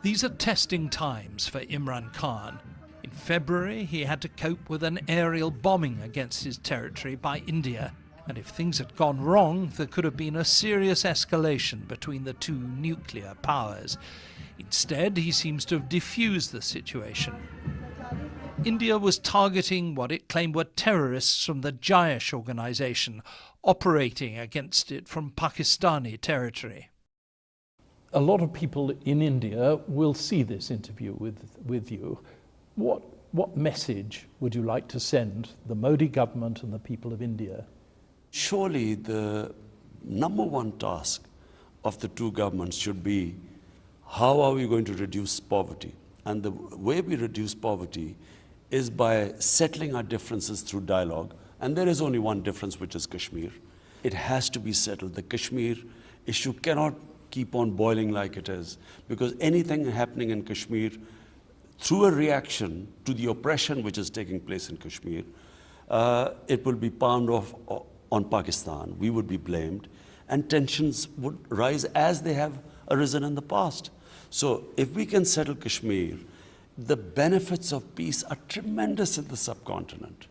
These are testing times for Imran Khan. In February, he had to cope with an aerial bombing against his territory by India. And if things had gone wrong, there could have been a serious escalation between the two nuclear powers. Instead, he seems to have diffused the situation. India was targeting what it claimed were terrorists from the Jaish organization, operating against it from Pakistani territory. A lot of people in India will see this interview with you. What message would you like to send the Modi government and the people of India? Surely the number one task of the two governments should be, how are we going to reduce poverty? And the way we reduce poverty is by settling our differences through dialogue. And there is only one difference, which is Kashmir. It has to be settled. The Kashmir issue cannot keep on boiling like it is, because anything happening in Kashmir through a reaction to the oppression which is taking place in Kashmir, it will be palmed off on Pakistan. We would be blamed, and tensions would rise as they have arisen in the past. So if we can settle Kashmir, the benefits of peace are tremendous in the subcontinent.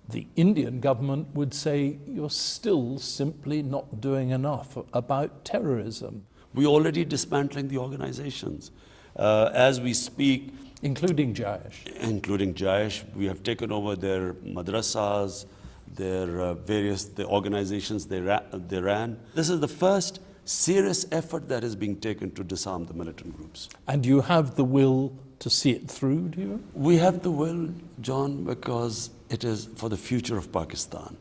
The Indian government would say you're still simply not doing enough about terrorism. We're already dismantling the organizations. As we speak, including Jaish. Including Jaish, we have taken over their madrasas, their the organizations they ran. This is the first serious effort that is being taken to disarm the militant groups. And you have the will to see it through, do you? We have the will, John, because it is for the future of Pakistan.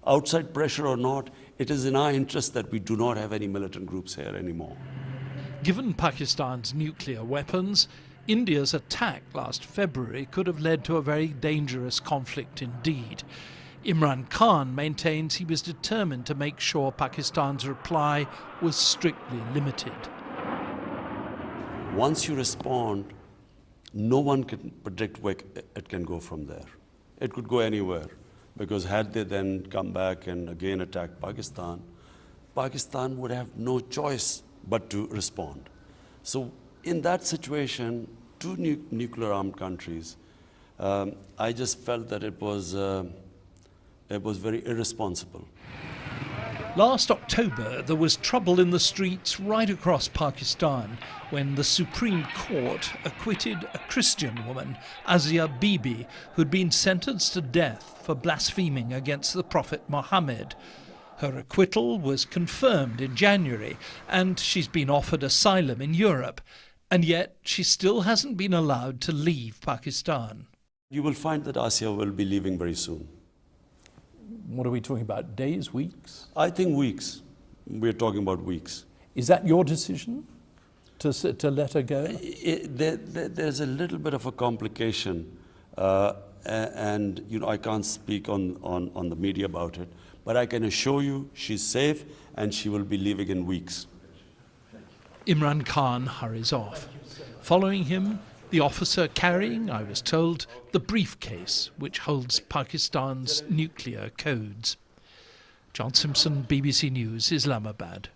Outside pressure or not, it is in our interest that we do not have any militant groups here anymore. Given Pakistan's nuclear weapons, India's attack last February could have led to a very dangerous conflict indeed. Imran Khan maintains he was determined to make sure Pakistan's reply was strictly limited. Once you respond, no one can predict where it can go from there. It could go anywhere, because had they then come back and again attack Pakistan, Pakistan would have no choice but to respond. So in that situation, two nuclear armed countries, I just felt that it was very irresponsible. Last October, there was trouble in the streets right across Pakistan when the Supreme Court acquitted a Christian woman, Asia Bibi, who'd been sentenced to death for blaspheming against the Prophet Muhammad. Her acquittal was confirmed in January, and she's been offered asylum in Europe. And yet, she still hasn't been allowed to leave Pakistan. You will find that Asia will be leaving very soon. What are we talking about, days, weeks? I think weeks. We're talking about weeks. Is that your decision, to let her go? There's a little bit of a complication, and I can't speak on the media about it, but I can assure you she's safe and she will be leaving in weeks. Imran Khan hurries off. Following him, the officer carrying, I was told, the briefcase which holds Pakistan's nuclear codes. John Simpson, BBC News, Islamabad.